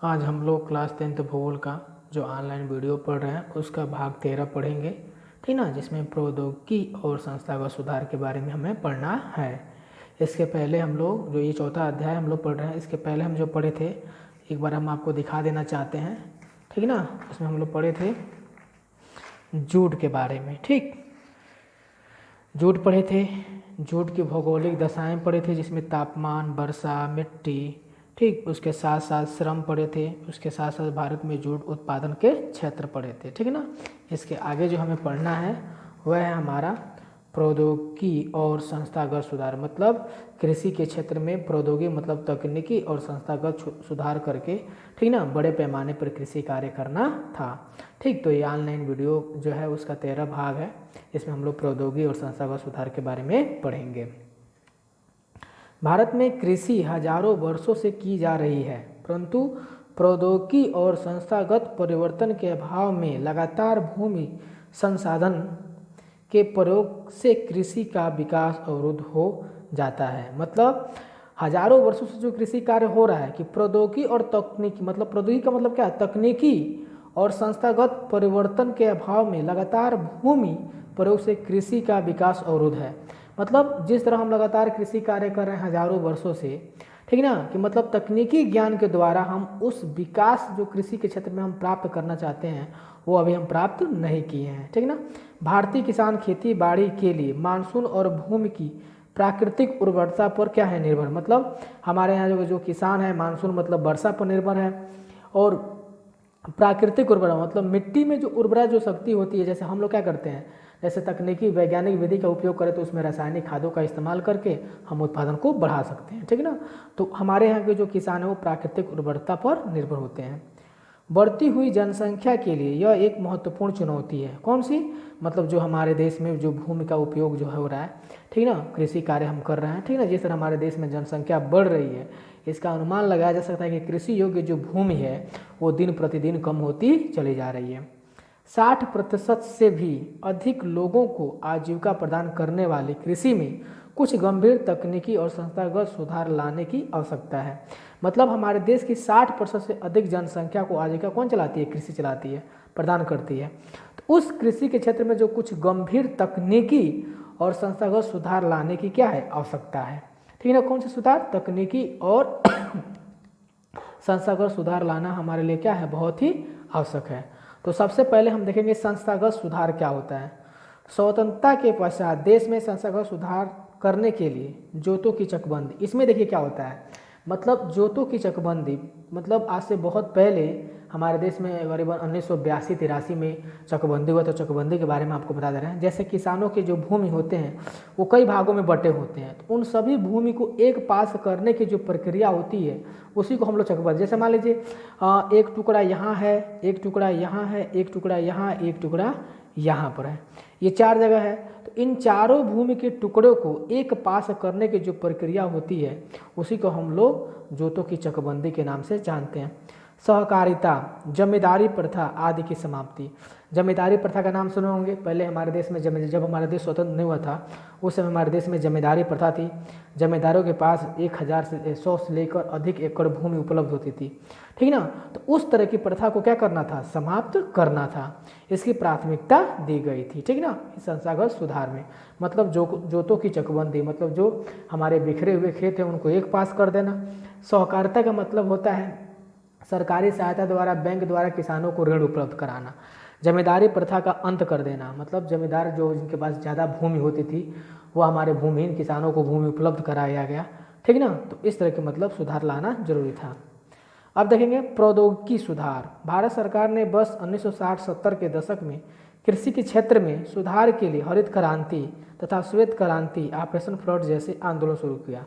आज हम लोग क्लास 10th भूगोल का जो ऑनलाइन वीडियो पढ़ रहे हैं उसका भाग 13 पढ़ेंगे, ठीक ना, जिसमें प्रौद्योगिकी और संस्थागत सुधार के बारे में हमें पढ़ना है। इसके पहले हम लोग जो ये चौथा अध्याय हम लोग पढ़ रहे हैं, इसके पहले हम जो पढ़े थे एक बार हम आपको दिखा देना चाहते हैं, ठीक ना। उसमें हम लोग पढ़े थे जूट के बारे में, ठीक, जूट पढ़े थे। जूट की भौगोलिक दशाएं पढ़े थे, जिसमें तापमान, वर्षा, मिट्टी, ठीक, उसके साथ साथ श्रम पढ़े थे। उसके साथ साथ भारत में जूट उत्पादन के क्षेत्र पढ़े थे, ठीक है ना। इसके आगे जो हमें पढ़ना है वह है हमारा प्रौद्योगिकी और संस्थागत सुधार, मतलब कृषि के क्षेत्र में प्रौद्योगिकी मतलब तकनीकी और संस्थागत सुधार करके, ठीक ना, बड़े पैमाने पर कृषि कार्य करना था, ठीक। तो ये ऑनलाइन वीडियो जो है उसका 13 भाग है। इसमें हम लोग प्रौद्योगिकी और संस्थागत सुधार के बारे में पढ़ेंगे। भारत में कृषि हजारों वर्षों से की जा रही है, परंतु प्रौद्योगिकी और संस्थागत परिवर्तन के अभाव में लगातार भूमि संसाधन के प्रयोग से कृषि का विकास अवरुद्ध हो जाता है। मतलब हजारों वर्षों से जो कृषि कार्य हो रहा है कि प्रौद्योगिकी और तकनीकी, मतलब प्रौद्योगिकी का मतलब क्या है, तकनीकी और संस्थागत परिवर्तन के अभाव में लगातार भूमि प्रयोग से कृषि का विकास अवरुद्ध है। मतलब जिस तरह हम लगातार कृषि कार्य कर रहे हैं हजारों वर्षों से, ठीक ना, कि मतलब तकनीकी ज्ञान के द्वारा हम उस विकास जो कृषि के क्षेत्र में हम प्राप्त करना चाहते हैं वो अभी हम प्राप्त नहीं किए हैं, ठीक ना। भारतीय किसान खेती बाड़ी के लिए मानसून और भूमि की प्राकृतिक उर्वरता पर क्या है निर्भर, मतलब हमारे यहाँ जो किसान है मानसून मतलब वर्षा पर निर्भर है, और प्राकृतिक उर्वरता मतलब मिट्टी में जो उर्वरा जो शक्ति होती है, जैसे हम लोग क्या करते हैं, जैसे तकनीकी वैज्ञानिक विधि का उपयोग करें तो उसमें रासायनिक खादों का इस्तेमाल करके हम उत्पादन को बढ़ा सकते हैं, ठीक है ना। तो हमारे यहाँ के जो किसान हैं वो प्राकृतिक उर्वरता पर निर्भर होते हैं। बढ़ती हुई जनसंख्या के लिए यह एक महत्वपूर्ण चुनौती है। कौन सी, मतलब जो हमारे देश में जो भूमि का उपयोग जो हो रहा है, ठीक ना, कृषि कार्य हम कर रहे हैं, ठीक ना, जिस तरह हमारे देश में जनसंख्या बढ़ रही है, इसका अनुमान लगाया जा सकता है कि कृषि योग्य जो भूमि है वो दिन प्रतिदिन कम होती चली जा रही है। 60% से भी अधिक लोगों को आजीविका प्रदान करने वाली कृषि में कुछ गंभीर तकनीकी और संस्थागत सुधार लाने की आवश्यकता है। मतलब हमारे देश की 60% से अधिक जनसंख्या को आजीविका कौन चलाती है, कृषि चलाती है, प्रदान करती है। तो उस कृषि के क्षेत्र में जो कुछ गंभीर तकनीकी और संस्थागत सुधार लाने की क्या है, आवश्यकता है, ठीक है ना। कौन से सुधार, तकनीकी और संस्थागत सुधार लाना हमारे लिए क्या है, बहुत ही आवश्यक है। तो सबसे पहले हम देखेंगे संस्थागत सुधार क्या होता है। स्वतंत्रता के पश्चात देश में संस्थागत सुधार करने के लिए जोतों की चकबंदी, इसमें देखिए क्या होता है, मतलब जोतों की चकबंदी, मतलब आज से बहुत पहले हमारे देश में करीबन 1982-83 में चकबंदी हुआ। तो चकबंदी के बारे में आपको बता दे रहे हैं। जैसे किसानों के जो भूमि होते हैं वो कई भागों में बटे होते हैं, तो उन सभी भूमि को एक पास करने की जो प्रक्रिया होती है उसी को हम लोग चकबंदी, जैसे मान लीजिए एक टुकड़ा यहाँ है, एक टुकड़ा यहाँ है, एक टुकड़ा यहाँ, एक टुकड़ा यहाँ पर है, ये 4 जगह है। तो इन चारों भूमि के टुकड़ों को एक पास करने की जो प्रक्रिया होती है उसी को हम लोग जोतों की चकबंदी के नाम से जानते हैं। सहकारिता, जमींदारी प्रथा आदि की समाप्ति। जमींदारी प्रथा का नाम सुने होंगे, पहले हमारे देश में जब हमारा देश स्वतंत्र नहीं हुआ था उस समय हमारे देश में जमींदारी प्रथा थी। जमींदारों के पास 1000 से 100 से लेकर अधिक एकड़ भूमि उपलब्ध होती थी, ठीक ना। तो उस तरह की प्रथा को क्या करना था, समाप्त करना था, इसकी प्राथमिकता दी गई थी, ठीक ना, संस्थागत सुधार में। मतलब जोतों की चकबंदी, मतलब जो हमारे बिखरे हुए खेत हैं उनको एक पास कर देना। सहकारिता का मतलब होता है सरकारी सहायता द्वारा बैंक द्वारा किसानों को ऋण उपलब्ध कराना। जमींदारी प्रथा का अंत कर देना, मतलब जमींदार जो जिनके पास ज़्यादा भूमि होती थी वो हमारे भूमिहीन किसानों को भूमि उपलब्ध कराया गया, ठीक ना। तो इस तरह के मतलब सुधार लाना जरूरी था। अब देखेंगे प्रौद्योगिकी सुधार। भारत सरकार ने बस 1960-70 के दशक में कृषि के क्षेत्र में सुधार के लिए हरित क्रांति तथा श्वेत क्रांति, ऑपरेशन फ्लड जैसे आंदोलन शुरू किया।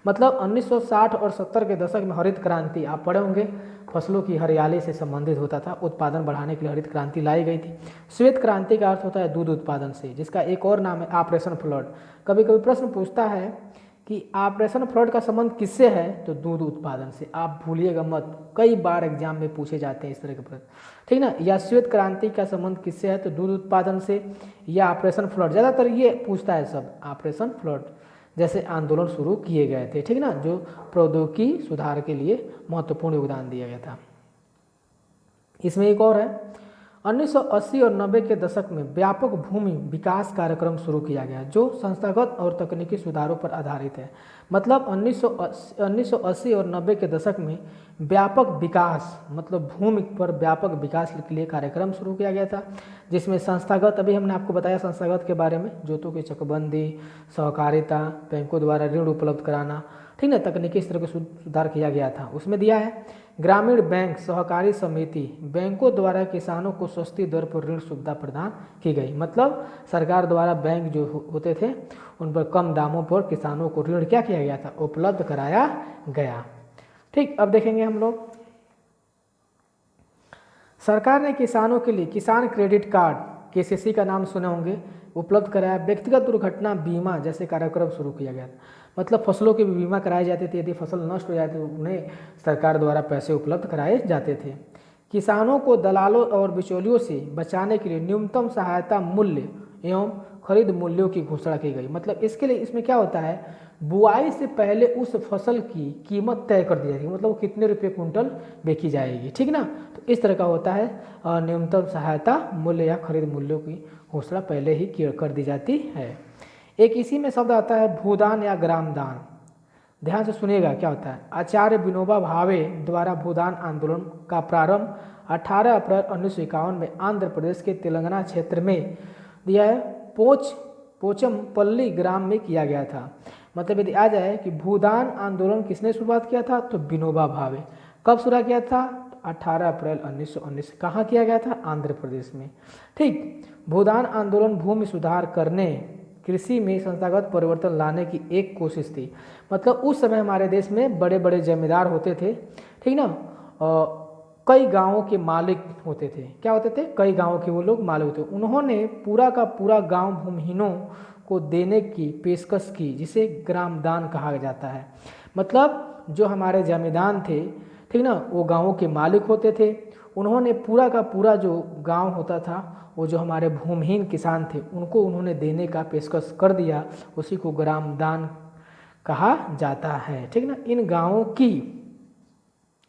मतलब 1960 और 70 के दशक में हरित क्रांति, आप पढ़े होंगे, फसलों की हरियाली से संबंधित होता था, उत्पादन बढ़ाने के लिए हरित क्रांति लाई गई थी। श्वेत क्रांति का अर्थ होता है दूध उत्पादन से, जिसका एक और नाम है ऑपरेशन फ्लड। कभी कभी प्रश्न पूछता है कि ऑपरेशन फ्लड का संबंध किससे है, तो दूध उत्पादन से, आप भूलिएगा मत, कई बार एग्जाम में पूछे जाते हैं इस तरह के प्रश्न, ठीक ना। या श्वेत क्रांति का संबंध किससे है, तो दूध उत्पादन से, या ऑपरेशन फ्लड, ज़्यादातर ये पूछता है सब, ऑपरेशन फ्लड जैसे आंदोलन शुरू किए गए थे, ठीक ना, जो प्रौद्योगिकी सुधार के लिए महत्वपूर्ण योगदान दिया गया था। इसमें एक और है, 1980 और 90 के दशक में व्यापक भूमि विकास कार्यक्रम शुरू किया गया जो संस्थागत और तकनीकी सुधारों पर आधारित है। मतलब 1980 और 90 के दशक में व्यापक विकास, मतलब भूमि पर व्यापक विकास के लिए कार्यक्रम शुरू किया गया था, जिसमें संस्थागत, अभी हमने आपको बताया संस्थागत के बारे में, जोतों की चकबंदी, सहकारिता, बैंकों द्वारा ऋण उपलब्ध कराना, ठीक ना, तकनीकी स्तर का सुधार किया गया था। उसमें दिया है ग्रामीण बैंक सहकारी समिति, बैंकों द्वारा किसानों को सस्ती दर पर ऋण सुविधा प्रदान की गई। मतलब सरकार द्वारा बैंक जो होते थे उन पर कम दामों पर किसानों को ऋण क्या किया गया था, उपलब्ध कराया गया। ठीक, अब देखेंगे हम लोग, सरकार ने किसानों के लिए किसान क्रेडिट कार्ड, केसीसी का नाम सुने होंगे, उपलब्ध कराया। व्यक्तिगत दुर्घटना बीमा जैसे कार्यक्रम शुरू किया गया। मतलब फसलों के भी बीमा कराए जाते थे, यदि फसल नष्ट हो जाए तो उन्हें सरकार द्वारा पैसे उपलब्ध कराए जाते थे। किसानों को दलालों और बिचौलियों से बचाने के लिए न्यूनतम सहायता मूल्य एवं खरीद मूल्यों की घोषणा की गई। मतलब इसके लिए, इसमें क्या होता है, बुआई से पहले उस फसल की कीमत तय कर दी जाएगी, मतलब वो कितने रुपये कुंटल बेची जाएगी, ठीक ना। तो इस तरह का होता है न्यूनतम सहायता मूल्य या खरीद मूल्यों की घोषणा पहले ही कर दी जाती है। एक इसी में शब्द आता है भूदान या ग्रामदान। ध्यान से सुनिएगा क्या होता है। आचार्य विनोबा भावे द्वारा भूदान आंदोलन का प्रारंभ 18 अप्रैल 1951 में आंध्र प्रदेश के तेलंगाना क्षेत्र में दिया है पोचमपल्ली ग्राम में किया गया था। मतलब यदि आ जाए कि भूदान आंदोलन किसने शुरुआत किया था, तो विनोबा भावे। कब शुरू किया था, 18 अप्रैल 1919। कहाँ किया गया था, आंध्र प्रदेश में। ठीक, भूदान आंदोलन भूमि सुधार करने, कृषि में संस्थागत परिवर्तन लाने की एक कोशिश थी। मतलब उस समय हमारे देश में बड़े बड़े जमींदार होते थे, ठीक ना, कई गांवों के मालिक होते थे। क्या होते थे, कई गांवों के वो लोग मालिक होते। उन्होंने पूरा का पूरा गांव भूमिहीनों को देने की पेशकश की, जिसे ग्रामदान कहा जाता है। मतलब जो हमारे जमींदार थे, ठीक ना, वो गांवों के मालिक होते थे। उन्होंने पूरा का पूरा जो गांव होता था, वो जो हमारे भूमिहीन किसान थे, उनको उन्होंने देने का पेशकश कर दिया, उसी को ग्रामदान कहा जाता है, ठीक ना। इन गांवों की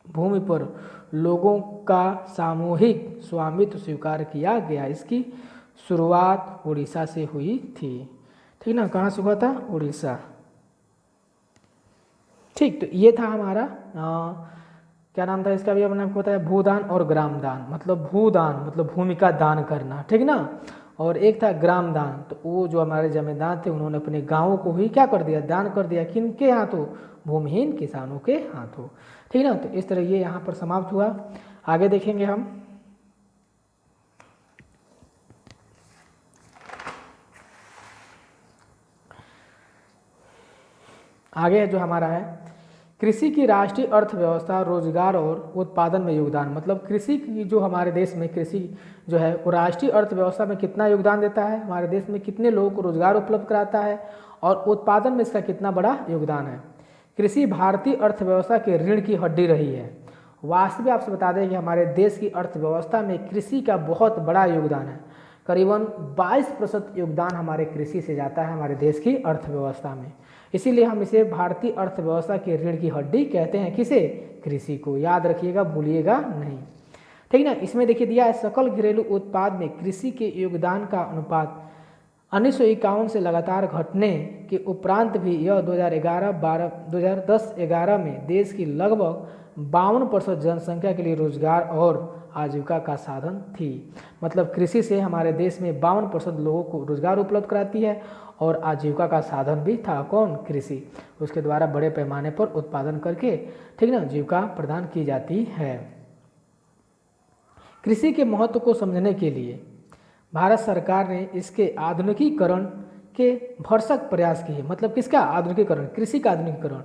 भूमि पर लोगों का सामूहिक स्वामित्व स्वीकार किया गया। इसकी शुरुआत उड़ीसा से हुई थी, ठीक ना। कहाँ से हुआ था, उड़ीसा। ठीक, तो ये था हमारा क्या नाम था इसका, भी हमने आपको बताया, भूदान और ग्रामदान। मतलब भूदान मतलब भूमि का दान करना, ठीक ना, और एक था ग्रामदान। तो वो जो हमारे जमींदार थे, उन्होंने अपने गाँव को ही क्या कर दिया, दान कर दिया। किनके हाथों, भूमिहीन किसानों के हाथों, ठीक ना। तो इस तरह ये यहाँ पर समाप्त हुआ। आगे देखेंगे हम। आगे जो हमारा है, कृषि की राष्ट्रीय अर्थव्यवस्था, रोजगार और उत्पादन में योगदान। मतलब कृषि की जो हमारे देश में कृषि जो है वो राष्ट्रीय अर्थव्यवस्था में कितना योगदान देता है, हमारे देश में कितने लोगों को रोजगार उपलब्ध कराता है, और उत्पादन में इसका कितना बड़ा योगदान है। कृषि भारतीय अर्थव्यवस्था के रीढ़ की हड्डी रही है। वास्तविक आपसे बता दें कि हमारे देश की अर्थव्यवस्था में कृषि का बहुत बड़ा योगदान है। करीबन 22% योगदान हमारे कृषि से जाता है हमारे देश की अर्थव्यवस्था में। इसीलिए हम इसे भारतीय अर्थव्यवस्था की रीढ़ की हड्डी कहते हैं। किसे, कृषि को। याद रखिएगा, भूलिएगा नहीं, ठीक ना। इसमें देखिए दिया है, सकल घरेलू उत्पाद में कृषि के योगदान का अनुपात 1951 से लगातार घटने के उपरांत भी यह 2010-11 में देश की लगभग 52% जनसंख्या के लिए रोजगार और आजीविका का साधन थी। मतलब कृषि से हमारे देश में 52% लोगों को रोजगार उपलब्ध कराती है और आजीविका का साधन भी था। कौन, कृषि। उसके द्वारा बड़े पैमाने पर उत्पादन करके, ठीक ना, जीविका प्रदान की जाती है। कृषि के महत्व को समझने के लिए भारत सरकार ने इसके आधुनिकीकरण के भरसक प्रयास किए। मतलब किसका आधुनिकीकरण, कृषि का आधुनिकीकरण।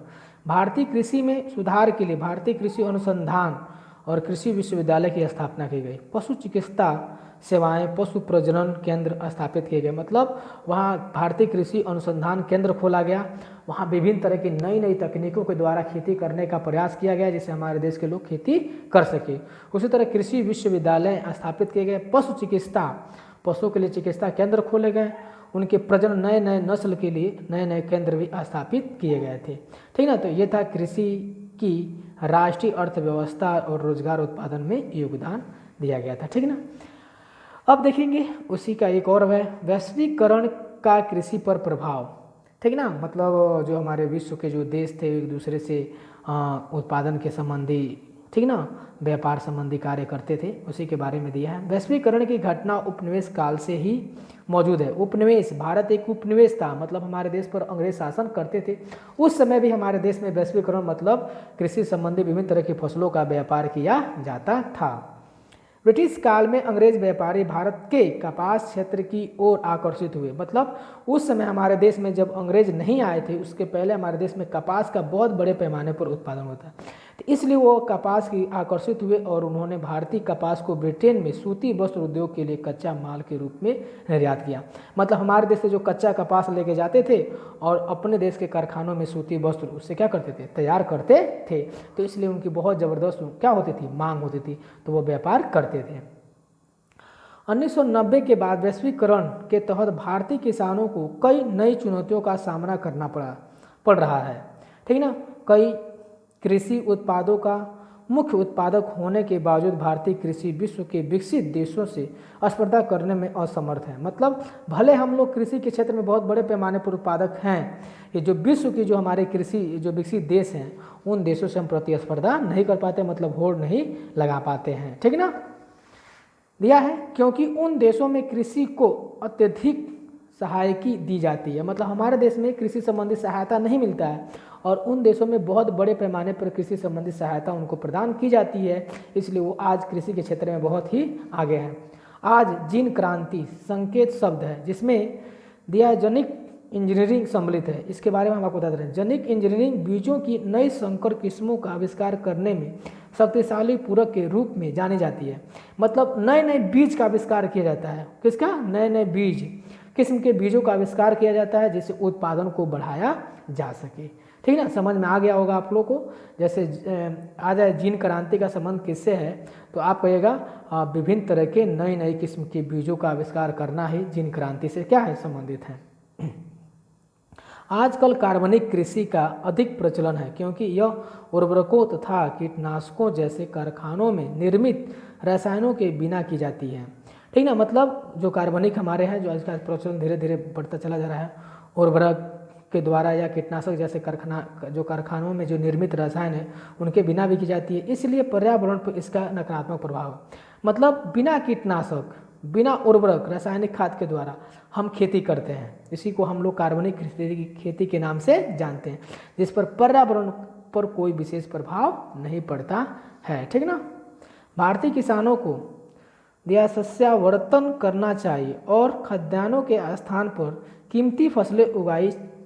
भारतीय कृषि में सुधार के लिए भारतीय कृषि अनुसंधान और कृषि विश्वविद्यालय की स्थापना की गई। पशु चिकित्सा सेवाएं, पशु प्रजनन केंद्र स्थापित किए गए। मतलब वहाँ भारतीय कृषि अनुसंधान केंद्र खोला गया। वहाँ विभिन्न तरह की नई नई तकनीकों के द्वारा खेती करने का प्रयास किया गया, जिससे हमारे देश के लोग खेती कर सके। उसी तरह कृषि विश्वविद्यालय स्थापित किए गए। पशु चिकित्सा, पशुओं के लिए चिकित्सा केंद्र खोले गए। उनके प्रजनन, नए नए नस्ल के लिए नए नए केंद्र भी स्थापित किए गए थे, ठीक ना। तो ये था कृषि की राष्ट्रीय अर्थव्यवस्था और रोजगार उत्पादन में योगदान दिया गया था। ठीक है ना। अब देखेंगे उसी का एक और है वैश्वीकरण का कृषि पर प्रभाव। ठीक ना, मतलब जो हमारे विश्व के जो देश थे एक दूसरे से उत्पादन के संबंधी, ठीक ना, व्यापार संबंधी कार्य करते थे, उसी के बारे में दिया है। वैश्वीकरण की घटना उपनिवेश काल से ही मौजूद है। उपनिवेश, भारत एक उपनिवेश था, मतलब हमारे देश पर अंग्रेज शासन करते थे। उस समय भी हमारे देश में वैश्वीकरण मतलब कृषि संबंधी विभिन्न तरह की फसलों का व्यापार किया जाता था। ब्रिटिश काल में अंग्रेज व्यापारी भारत के कपास क्षेत्र की ओर आकर्षित हुए। मतलब उस समय हमारे देश में जब अंग्रेज नहीं आए थे उसके पहले हमारे देश में कपास का बहुत बड़े पैमाने पर उत्पादन होता है, तो इसलिए वो कपास की आकर्षित हुए और उन्होंने भारतीय कपास को ब्रिटेन में सूती वस्त्र उद्योग के लिए कच्चा माल के रूप में निर्यात किया। मतलब हमारे देश से जो कच्चा कपास लेके जाते थे और अपने देश के कारखानों में सूती वस्त्र उससे क्या करते थे, तैयार करते थे, तो इसलिए उनकी बहुत ज़बरदस्त क्या होती थी, मांग होती थी, तो वो व्यापार करते थे। 1990 के बाद वैश्वीकरण के तहत भारतीय किसानों को कई नई चुनौतियों का सामना करना पड़ रहा है। ठीक ना। कई कृषि उत्पादों का मुख्य उत्पादक होने के बावजूद भारतीय कृषि विश्व के विकसित देशों से स्पर्धा करने में असमर्थ है। मतलब भले हम लोग कृषि के क्षेत्र में बहुत बड़े पैमाने पर उत्पादक हैं, ये जो विश्व की जो हमारे कृषि जो विकसित देश हैं उन देशों से हम प्रतिस्पर्धा नहीं कर पाते, मतलब होड़ नहीं लगा पाते हैं। ठीक ना, दिया है, क्योंकि उन देशों में कृषि को अत्यधिक सहायकी दी जाती है। मतलब हमारे देश में कृषि संबंधी सहायता नहीं मिलता है और उन देशों में बहुत बड़े पैमाने पर कृषि संबंधी सहायता उनको प्रदान की जाती है, इसलिए वो आज कृषि के क्षेत्र में बहुत ही आगे हैं। आज जीन क्रांति संकेत शब्द है जिसमें दिया जनिक इंजीनियरिंग सम्मिलित है। इसके बारे में हम आपको बता रहे हैं। जनिक इंजीनियरिंग बीजों की नई संकर किस्मों का आविष्कार करने में शक्तिशाली पूरक के रूप में जानी जाती है। मतलब नए नए बीज का आविष्कार किया जाता है। किसका? नए नए बीज किस्म के बीजों का आविष्कार किया जाता है जिससे उत्पादन को बढ़ाया जा सके। ठीक है ना, समझ में आ गया होगा आप लोगों को। जैसे आ जाए जीन क्रांति का संबंध किससे है, तो आप कहिएगा विभिन्न तरह के नई नई किस्म के बीजों का आविष्कार करना ही जीन क्रांति से क्या है, संबंधित है। आजकल कार्बनिक कृषि का अधिक प्रचलन है क्योंकि यह उर्वरकों तथा कीटनाशकों जैसे कारखानों में निर्मित रसायनों के बिना की जाती है। ठीक ना, मतलब जो कार्बनिक हमारे हैं, जो आज का प्रचलन धीरे धीरे बढ़ता चला जा रहा है, उर्वरक के द्वारा या कीटनाशक जैसे कारखानों में जो निर्मित रसायन है उनके बिना भी की जाती है, इसलिए पर्यावरण पर इसका नकारात्मक प्रभाव। मतलब बिना कीटनाशक, बिना उर्वरक, रासायनिक खाद के द्वारा हम खेती करते हैं, इसी को हम लोग कार्बनिक खेती के नाम से जानते हैं, जिस पर पर्यावरण पर कोई विशेष प्रभाव नहीं पड़ता है। ठीक ना। भारतीय किसानों को दिया सस्यावर्तन करना चाहिए और खाद्यान्नों के स्थान पर कीमती फसलें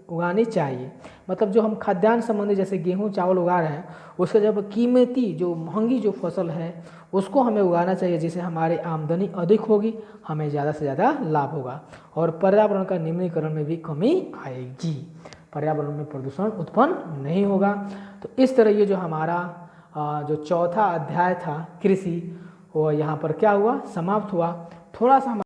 उगानी चाहिए। मतलब जो हम खाद्यान्न संबंधी जैसे गेहूं चावल उगा रहे हैं उसका जब कीमती जो महंगी जो फसल है उसको हमें उगाना चाहिए, जिससे हमारी आमदनी अधिक होगी, हमें ज़्यादा से ज़्यादा लाभ होगा और पर्यावरण का निम्नीकरण में भी कमी आएगी, पर्यावरण में प्रदूषण उत्पन्न नहीं होगा। तो इस तरह ये जो हमारा जो चौथा अध्याय था कृषि, वो यहाँ पर क्या हुआ, समाप्त हुआ। थोड़ा सा